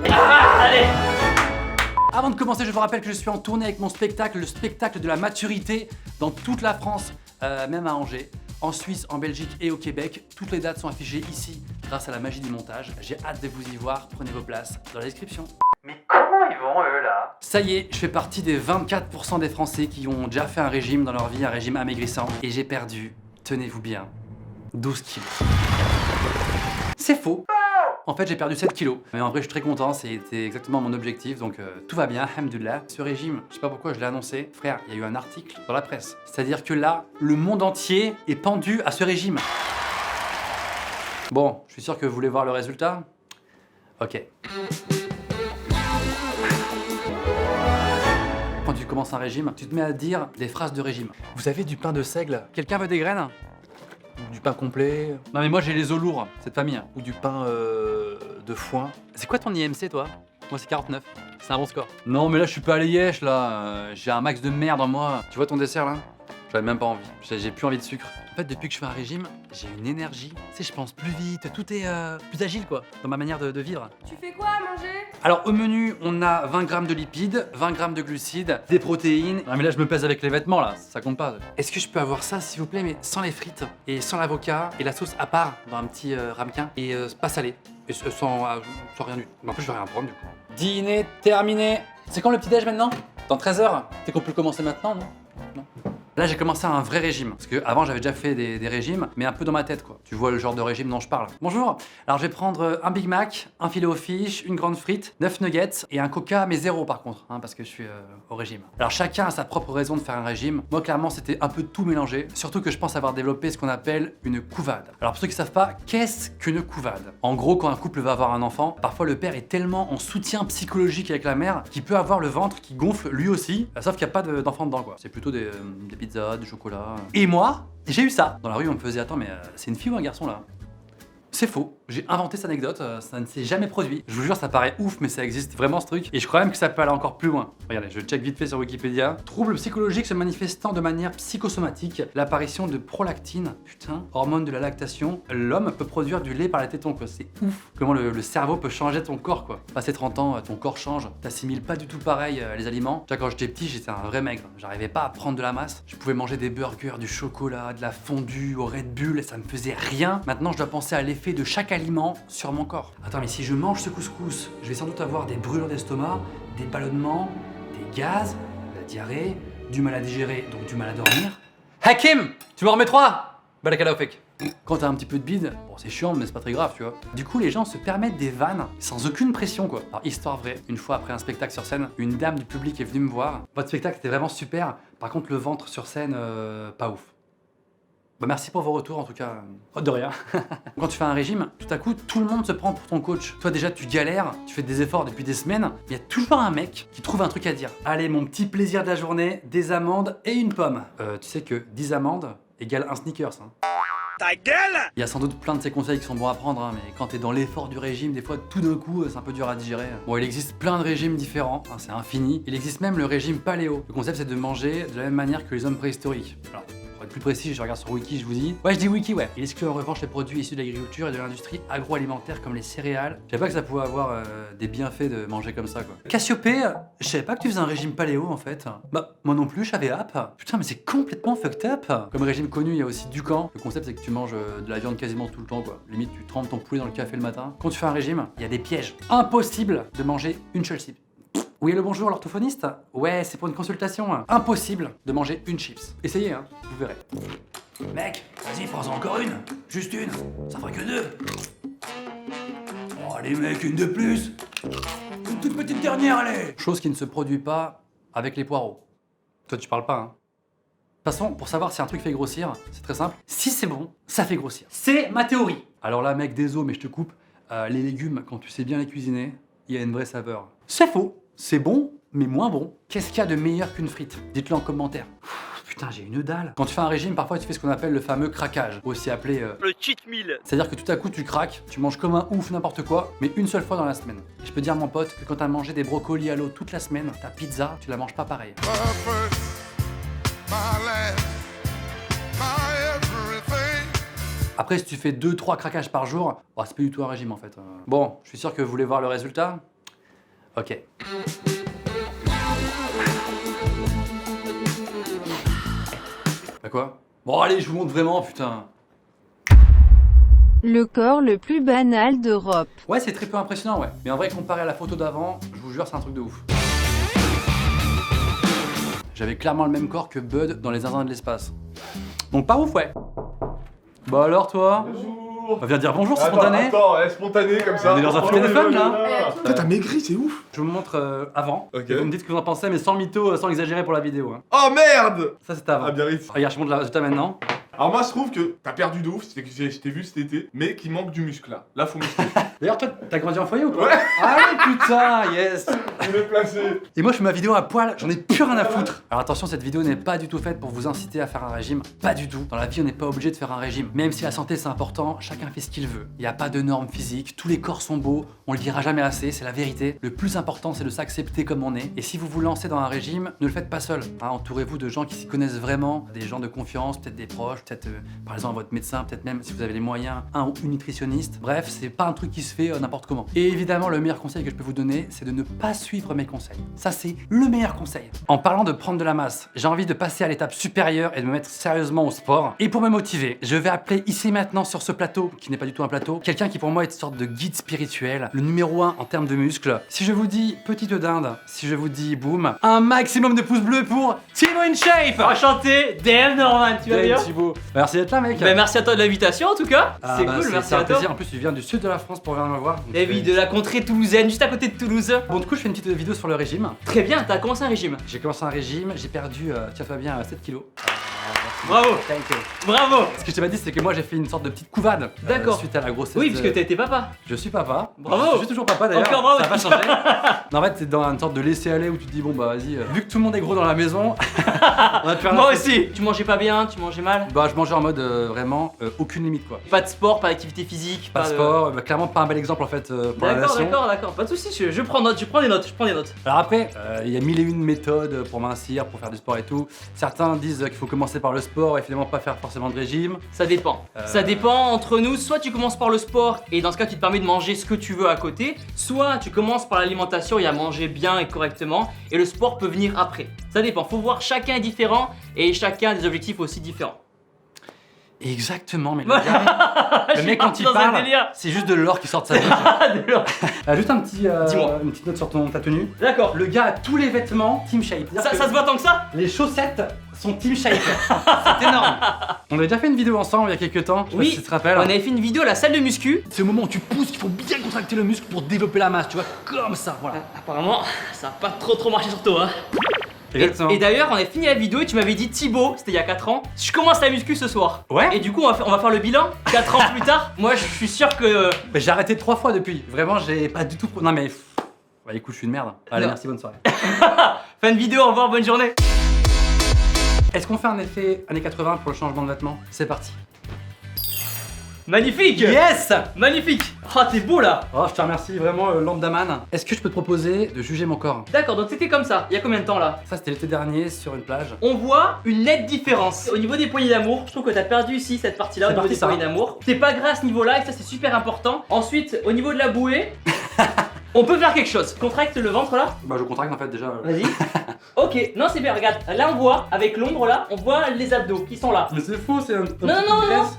Allez. Avant de commencer, je vous rappelle que je suis en tournée avec mon spectacle, le spectacle de la maturité, dans toute la France, même à Angers, en Suisse, en Belgique et au Québec. Toutes les dates sont affichées ici grâce à la magie du montage. J'ai hâte de vous y voir, prenez vos places dans la description. Mais comment ils vont eux là? Ça y est, je fais partie des 24% des Français qui ont déjà fait un régime dans leur vie, un régime amaigrissant. Et j'ai perdu, tenez-vous bien, 12 kilos. C'est faux. En fait, j'ai perdu 7 kilos. Mais en vrai, je suis très content, c'était exactement mon objectif, donc tout va bien, alhamdoulilah. Ce régime, je sais pas pourquoi je l'ai annoncé. Frère, il y a eu un article dans la presse. C'est-à-dire que là, le monde entier est pendu à ce régime. Bon, je suis sûr que vous voulez voir le résultat. Ok. Quand tu commences un régime, tu te mets à dire des phrases de régime. Vous avez du pain de seigle? Quelqu'un veut des graines? Du pain complet? Non mais moi j'ai les os lourds, cette famille. Ou du pain de foin. C'est quoi ton IMC toi? Moi c'est 49, c'est un bon score. Non mais là je suis pas allé yesh là, j'ai un max de merde en moi. Tu vois ton dessert là? J'avais même pas envie, j'ai plus envie de sucre. En fait depuis que je fais un régime, j'ai une énergie. Tu sais, je pense plus vite, tout est plus agile quoi, dans ma manière de vivre. Tu fais quoi à manger? Alors au menu, on a 20 grammes de lipides, 20 grammes de glucides, des protéines. Non mais là je me pèse avec les vêtements là, ça compte pas. Est-ce que je peux avoir ça s'il vous plaît, mais sans les frites et sans l'avocat et la sauce à part dans un petit ramequin et pas salé et sans rien du tout. En plus je vais rien prendre du coup. Dîner terminé. C'est quand le petit déj maintenant? Dans 13 h. C'est qu'on peut commencer maintenant non? Non. Là j'ai commencé un vrai régime, parce que avant j'avais déjà fait des régimes, mais un peu dans ma tête quoi. Tu vois le genre de régime dont je parle. Bonjour, alors je vais prendre un Big Mac, un filet aux fiches, une grande frite, 9 nuggets et un coca, mais 0 par contre, hein, parce que je suis au régime. Alors chacun a sa propre raison de faire un régime. Moi clairement c'était un peu tout mélangé, surtout que je pense avoir développé ce qu'on appelle une couvade. Alors pour ceux qui savent pas, qu'est-ce qu'une couvade? En gros quand un couple va avoir un enfant, parfois le père est tellement en soutien psychologique avec la mère qu'il peut avoir le ventre qui gonfle lui aussi, sauf qu'il n'y a pas d'enfant dedans quoi. C'est plutôt des pizzas, du chocolat. Et moi, j'ai eu ça. Dans la rue, on me faisait attends, mais c'est une fille ou un garçon là? C'est faux. J'ai inventé cette anecdote, ça ne s'est jamais produit. Je vous jure, ça paraît ouf, mais ça existe vraiment ce truc. Et je crois même que ça peut aller encore plus loin. Regardez, je check vite fait sur Wikipédia. Trouble psychologique se manifestant de manière psychosomatique, l'apparition de prolactine, putain, hormone de la lactation. L'homme peut produire du lait par les tétons, quoi. C'est ouf. Comment le cerveau peut changer ton corps, quoi. Passé 30 ans, ton corps change. T'assimiles pas du tout pareil les aliments. Tu vois, quand j'étais petit, j'étais un vrai maigre. J'arrivais pas à prendre de la masse. Je pouvais manger des burgers, du chocolat, de la fondue, au Red Bull, et ça me faisait rien. Maintenant, je dois penser à l'effet de chaque aliment sur mon corps. Attends, mais si je mange ce couscous, je vais sans doute avoir des brûlures d'estomac, des ballonnements, des gaz, de la diarrhée, du mal à digérer, donc du mal à dormir. Hakim, tu m'en remets 3? Balakala au fake. Quand t'as un petit peu de bide, bon c'est chiant mais c'est pas très grave tu vois. Du coup les gens se permettent des vannes sans aucune pression quoi. Alors histoire vraie, une fois après un spectacle sur scène, une dame du public est venue me voir. Votre spectacle était vraiment super, par contre le ventre sur scène, pas ouf. Bah merci pour vos retours en tout cas. Oh, de rien. Quand tu fais un régime, tout à coup, tout le monde se prend pour ton coach. Toi déjà, tu galères, tu fais des efforts depuis des semaines, mais il y a toujours un mec qui trouve un truc à dire. Allez, mon petit plaisir de la journée, des amandes et une pomme. Tu sais que 10 amandes égale un sneakers. Hein. Ta gueule! Il y a sans doute plein de ces conseils qui sont bons à prendre, hein, mais quand t'es dans l'effort du régime, des fois tout d'un coup c'est un peu dur à digérer. Bon, il existe plein de régimes différents, hein, c'est infini. Il existe même le régime paléo. Le concept c'est de manger de la même manière que les hommes préhistoriques. Alors, pour être plus précis, je regarde sur Wiki, je vous dis. Ouais, je dis Wiki, ouais. Il exclut en revanche les produits issus de l'agriculture et de l'industrie agroalimentaire comme les céréales. Je savais pas que ça pouvait avoir des bienfaits de manger comme ça, quoi. Cassiopée, je savais pas que tu faisais un régime paléo en fait. Bah, moi non plus, j'avais app. Putain, mais c'est complètement fucked up. Comme régime connu, il y a aussi Ducan. Le concept, c'est que tu manges de la viande quasiment tout le temps, quoi. Limite, tu trempes ton poulet dans le café le matin. Quand tu fais un régime, il y a des pièges. Impossible de manger une seule chips. Oui, le bonjour, l'orthophoniste? Ouais, c'est pour une consultation. Impossible de manger une chips. Essayez, hein, vous verrez. Mec, vas-y, prends-en encore une. Juste une. Ça fera que 2. Oh, allez, mec, une de plus. Une toute petite dernière, allez. Chose qui ne se produit pas avec les poireaux. Toi, tu parles pas, hein. De toute façon, pour savoir si un truc fait grossir, c'est très simple. Si c'est bon, ça fait grossir. C'est ma théorie. Alors là, mec, désolé, mais je te coupe. Les légumes, quand tu sais bien les cuisiner, il y a une vraie saveur. C'est faux. C'est bon, mais moins bon. Qu'est-ce qu'il y a de meilleur qu'une frite? Dites-le en commentaire. Putain, j'ai une dalle. Quand tu fais un régime, parfois tu fais ce qu'on appelle le fameux craquage, aussi appelé le cheat meal. C'est-à-dire que tout à coup tu craques, tu manges comme un ouf n'importe quoi, mais une seule fois dans la semaine. Et je peux dire mon pote que quand t'as mangé des brocolis à l'eau toute la semaine, ta pizza, tu la manges pas pareil. Après, si tu fais 2-3 craquages par jour, bah, c'est pas du tout un régime en fait. Bon, je suis sûr que vous voulez voir le résultat. Ok. Bah quoi? Bon allez, je vous montre vraiment, putain. Le corps le plus banal d'Europe. Ouais, c'est très peu impressionnant, ouais. Mais en vrai, comparé à la photo d'avant, je vous jure, c'est un truc de ouf. J'avais clairement le même corps que Bud dans les zinzins de l'espace. Donc pas ouf, ouais. Bah alors, toi? Bonjour. Viens dire bonjour, c'est spontané. Attends, spontané comme ça. On est dans un Oh téléphone, là. Putain, t'as maigri, c'est ouf. Je vous montre avant. Ok. Et vous me dites ce que vous en pensez, mais sans mytho, sans exagérer pour la vidéo. Hein. Oh merde. Ça, c'est avant. Ah, Biarritz. Regarde, je montre le résultat maintenant. Alors moi je trouve que t'as perdu de ouf, je t'ai vu cet été, mais qu'il manque du muscle là. Là faut muscler. D'ailleurs, toi, t'as grandi en foyer ou quoi? Ouais. Ah ouais, putain, yes. Il est placé. Et moi, je fais ma vidéo à poil, j'en ai plus rien à foutre. Alors attention, cette vidéo n'est pas du tout faite pour vous inciter à faire un régime. Pas du tout. Dans la vie, on n'est pas obligé de faire un régime. Même si la santé c'est important, chacun fait ce qu'il veut. Il n'y a pas de normes physiques, tous les corps sont beaux, on le dira jamais assez, c'est la vérité. Le plus important, c'est de s'accepter comme on est. Et si vous vous lancez dans un régime, ne le faites pas seul. Hein, entourez-vous de gens qui s'y connaissent vraiment, des gens de confiance, peut-être des proches, peut-être par exemple votre médecin, peut-être même si vous avez les moyens, un ou une nutritionniste. Bref, c'est pas un truc qui se fait n'importe comment. Et évidemment, le meilleur conseil que je peux vous donner, c'est de ne pas suivre mes conseils. Ça, c'est le meilleur conseil. En parlant de prendre de la masse, j'ai envie de passer à l'étape supérieure et de me mettre sérieusement au sport. Et pour me motiver, je vais appeler ici maintenant sur ce plateau, qui n'est pas du tout un plateau, quelqu'un qui pour moi est une sorte de guide spirituel, le numéro 1 en termes de muscles. Si je vous dis petite dinde, si je vous dis boum, un maximum de pouces bleus pour Thibaut InShape. Enchanté, DM Norman, tu vas bien? Thibaut. Merci d'être là, mec. Bah, merci à toi de l'invitation en tout cas. Ah, C'est bah, cool, merci c'est à un toi. plaisir. En plus, tu viens du sud de la France pour venir me voir. donc Et oui, de la contrée toulousaine, juste à côté de Toulouse. Bon, du coup, je fais une petite vidéo sur le régime. Très bien, t'as commencé un régime. J'ai commencé un régime, j'ai perdu, tiens-toi bien, 7 kilos. Bravo, Thank you. bravo. Ce que je t'ai pas dit, c'est que moi j'ai fait une sorte de petite couvade. D'accord. Suite à la grossesse. Oui, puisque t'es papa. Je suis papa. Bravo. Je suis toujours papa d'ailleurs. Encore bravo. Ça va pas changer. Non, en fait, c'est dans une sorte de laisser-aller où tu te dis, bon bah vas-y, vu que tout le monde est gros dans la maison, on a plus rien à Moi foutre. aussi. Tu mangeais pas bien, tu mangeais mal. Bah, je mangeais en mode vraiment aucune limite quoi. Pas de sport, pas d'activité physique, Pas de sport, bah, clairement pas un bel exemple en fait pour la D'accord, nation. d'accord. Pas de soucis, je prends note, je prends des notes. Alors après, il y a mille et une méthodes pour mincir, pour faire du sport et tout. Certains disent qu'il faut commencer par le sport et finalement pas faire forcément de régime. Ça dépend. Ça dépend entre nous. Soit tu commences par le sport et dans ce cas tu te permets de manger ce que tu veux à côté. Soit tu commences par l'alimentation et à manger bien et correctement. Et le sport peut venir après. Ça dépend. Faut voir, chacun est différent et chacun a des objectifs aussi différents. Exactement, mais le gars, le mec quand il parle, c'est juste de l'or qui sort de sa bouche. Juste un petit, Dis-moi. une petite note sur ta tenue. D'accord. Le gars a tous les vêtements Team Shape. Ça se voit tant que ça? Les chaussettes sont Team Shape. C'est énorme. On a déjà fait une vidéo ensemble il y a quelques temps. Je sais pas Oui, si tu te rappelles. on avait fait une vidéo à la salle de muscu. C'est au moment où tu pousses qu'il faut bien contracter le muscle pour développer la masse, tu vois, comme ça, voilà. Apparemment, ça a pas trop marché sur toi. Hein. Exactement. Et d'ailleurs, on a fini la vidéo et tu m'avais dit, Thibaut, c'était il y a 4 ans, je commence la muscu ce soir. Ouais. Et du coup, on va faire le bilan 4 ans plus tard. Moi, je suis sûr que. Mais j'ai arrêté 3 fois depuis. Vraiment, j'ai pas du tout. Non mais. Bah écoute, je suis une merde. Allez, Non. merci, bonne soirée. Fin de vidéo, au revoir, bonne journée. Est-ce qu'on fait un effet années 80 pour le changement de vêtements? C'est parti. Magnifique. Yes! Magnifique. Ah, t'es beau là. Oh, je te remercie vraiment, Lambdaman. Est-ce que je peux te proposer de juger mon corps? D'accord, donc c'était comme ça. Il y a combien de temps là? Ça, c'était l'été dernier sur une plage. On voit une nette différence. Au niveau des poignées d'amour, je trouve que t'as perdu ici cette partie-là, au C'est niveau parti, des ça. poignées d'amour. T'es pas gras à ce niveau-là et ça c'est super important. Ensuite, au niveau de la bouée, on peut faire quelque chose. Contracte le ventre là. Bah, je contracte en fait déjà. Vas-y. Ok, non c'est bien, regarde. Là on voit, avec l'ombre là, on voit les abdos qui sont là. Mais c'est faux, c'est un. Non,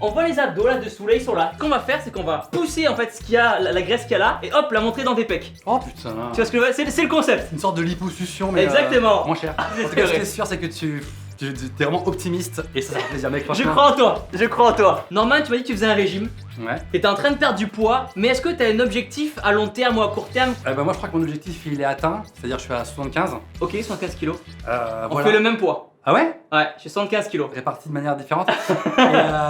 on voit les abdos là dessous, là ils sont là. Ce qu'on va faire, c'est qu'on va pousser en fait ce qu'il y a, la graisse qu'il y a là, et hop, la montrer dans tes pecs. Oh putain. Tu vois ce que je veux dire? C'est le concept. Une sorte de liposuction, mais. Exactement. Moins cher. c'est En tout cas, ce vrai. qui est sûr, c'est que t'es vraiment optimiste et ça fait plaisir, mec. Je franchement. crois en toi, je crois en toi. Norman, tu m'as dit que tu faisais un régime. Ouais. T'étais en train de perdre du poids, mais est-ce que t'as un objectif à long terme ou à court terme? Bah, moi, je crois que mon objectif il est atteint, c'est-à-dire je suis à 75. Ok, 75 kilos. On Voilà. fait le même poids. Ah ouais? Ouais, j'ai 75 kilos. Répartis de manière différente. Et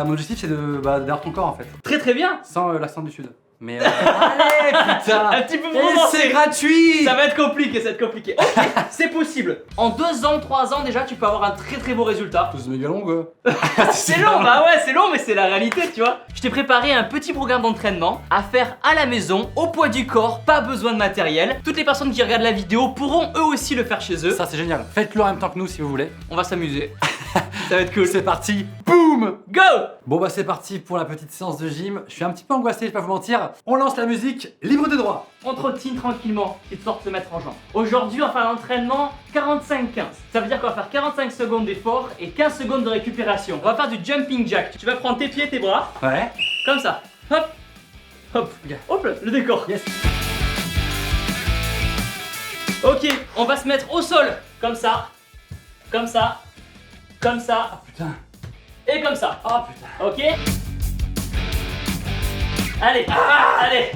mon objectif c'est d'avoir ton corps en fait, Très très bien. sans l'accent du sud. Mais allez putain! Un petit peu Et pour c'est commencer. gratuit! Ça va être compliqué, ça va être compliqué. Ok, c'est possible. En 2 ans, 3 ans déjà, tu peux avoir un très beau résultat. Tous méga long quoi. C'est long, bah ouais, c'est long, mais c'est la réalité, tu vois. Je t'ai préparé un petit programme d'entraînement à faire à la maison, au poids du corps, pas besoin de matériel. Toutes les personnes qui regardent la vidéo pourront eux aussi le faire chez eux. Ça c'est génial. Faites-le en même temps que nous si vous voulez. On va s'amuser. Ça va être cool. C'est parti. Boum! boum. Go! Bon bah c'est parti pour la petite séance de gym. Je suis un petit peu angoissé, je vais pas vous mentir. On lance la musique, libre de droit. On trottine tranquillement, histoire de se mettre en jambe. Aujourd'hui, on va faire un entraînement 45-15. Ça veut dire qu'on va faire 45 secondes d'effort et 15 secondes de récupération. On va faire du jumping jack. Tu vas prendre tes pieds et tes bras, Ouais. comme ça. Hop, hop, hop, le décor. Yes. Ok, on va se mettre au sol, comme ça, comme ça, comme ça, Putain. et comme ça. Oh putain. Ok? Allez, allez.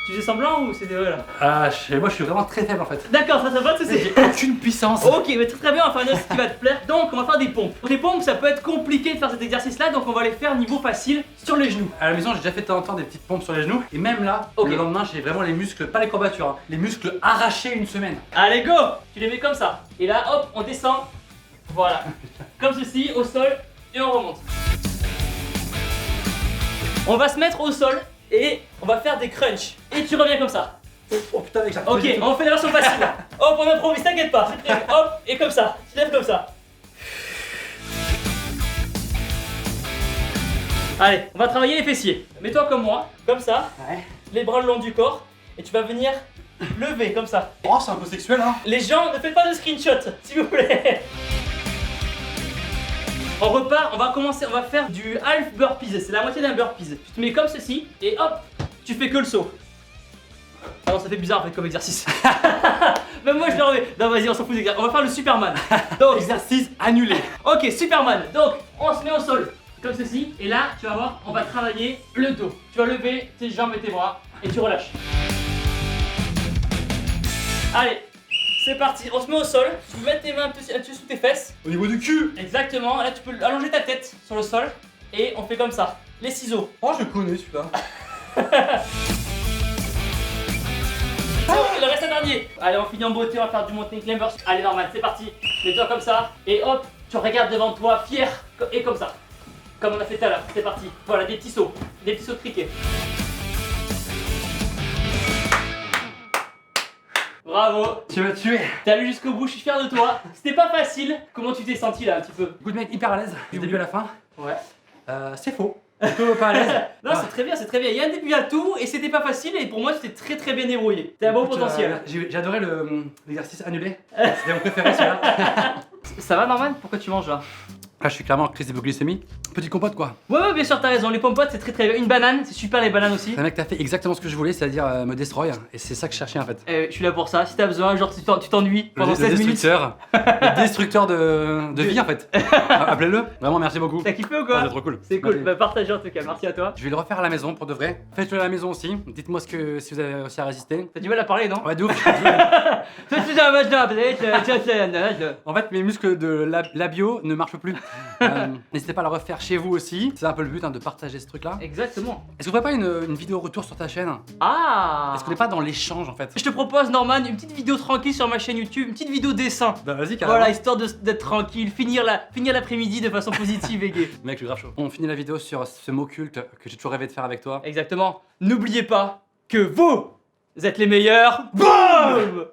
Tu fais semblant ou c'était vrai là? Ah, moi je suis vraiment très faible en fait. D'accord, ça va, ça c'est. J'ai aucune puissance. Ok, mais très bien, on va faire un exercice qui va te plaire. Donc, on va faire des pompes. Pour les pompes, ça peut être compliqué de faire cet exercice-là, donc on va les faire niveau facile sur les genoux. À la maison, j'ai déjà fait de temps en temps des petites pompes sur les genoux. Et même là, Ok. le lendemain, j'ai vraiment les muscles, pas les courbatures, hein, les muscles arrachés une semaine. Allez, go! Tu les mets comme ça. Et là, hop, on descend. Voilà. Comme ceci, au sol, et on remonte. On va se mettre au sol et on va faire des crunchs. Et tu reviens comme ça. Oh putain, avec ça. Ok, on fait la version facile. Hop, on improvise, t'inquiète pas. Hop, et comme ça. Tu lèves comme ça. Allez, on va travailler les fessiers. Mets-toi comme moi, comme ça, Ouais. les bras le long du corps, et tu vas venir lever comme ça. Oh, c'est un peu sexuel, hein. Les gens, ne faites pas de screenshot, s'il vous plaît. On repart, on va commencer, on va faire du half burpees, c'est la moitié d'un burpees. Tu te mets comme ceci, et hop, tu fais que le saut. Ah non, ça fait bizarre en fait comme exercice. Même moi je le remets. Non, vas-y, on s'en fout des gars. On va faire le Superman. Donc, Exercice annulé. ok, Superman. Donc, on se met au sol, comme ceci. Et là, tu vas voir, on va travailler le dos. Tu vas lever tes jambes et tes bras, et tu relâches. Allez, c'est parti. On se met au sol. Tu peux mettre tes mains un peu sous tes fesses. Au niveau du cul. Exactement. Là, tu peux allonger ta tête sur le sol. Et on fait comme ça. Les ciseaux. Oh, je connais celui-là. Il reste un dernier. Allez, on finit en beauté, on va faire du mountain climbers. Allez, normal, c'est parti. Mets-toi comme ça. Et hop, tu regardes devant toi, fier. Et comme ça. Comme on a fait tout à l'heure. C'est parti. Voilà, des petits sauts. Des petits sauts de cricket. Bravo. Tu m'as tué. T'es allé jusqu'au bout, je suis fier de toi. C'était pas facile. Comment tu t'es senti là, un petit peu? Good mec, hyper à l'aise, du début à la fin. Ouais. C'est faux. Plutôt pas à l'aise. Non, c'est très bien, c'est très bien. Il y a un début à tout et c'était pas facile. Et pour moi, tu t'es très très bien débrouillé. T'as un bon Écoute, potentiel. j'ai adoré l'exercice annulé. C'était mon préféré celui-là. Ça va, Norman? Pourquoi tu manges là? Là, je suis clairement en crise d'hypoglycémie. Petit compote quoi. Ouais, bien sûr, t'as raison. Les pommes potes, c'est très très bien. Une banane, c'est super les bananes aussi. Le mec, t'as fait exactement ce que je voulais, c'est-à-dire me destroy. Et c'est ça que je cherchais en fait. Je suis là pour ça. Si t'as besoin, genre tu t'ennuies pendant Le 16 minutes. destructeur. Le destructeur de vie en fait. Appelez-le. Vraiment, merci beaucoup. T'as kiffé ou Ah, quoi? c'est trop cool. C'est cool. Merci. Bah, partagez en tout cas. Merci à toi. Je vais le refaire à la maison pour de vrai. Faites-le à la maison aussi. Dites-moi si vous avez réussi à résister. T'as du mal à parler, non? Ouais, de ouf. En fait, mes muscles de labio ne marchent plus. N'hésitez pas à le refaire chez vous aussi. C'est un peu le but hein, de partager ce truc-là. Exactement. Est-ce qu'on ferait pas une vidéo retour sur ta chaîne? Ah! Est-ce qu'on n'est pas dans l'échange en fait? Je te propose, Norman, une petite vidéo tranquille sur ma chaîne YouTube, une petite vidéo dessin. Bah vas-y, carrément. Voilà, histoire d'être tranquille, finir l'après-midi de façon positive et gaie. Mec, je suis grave chaud. On finit la vidéo sur ce mot culte que j'ai toujours rêvé de faire avec toi. Exactement. N'oubliez pas que vous êtes les meilleurs. Boum!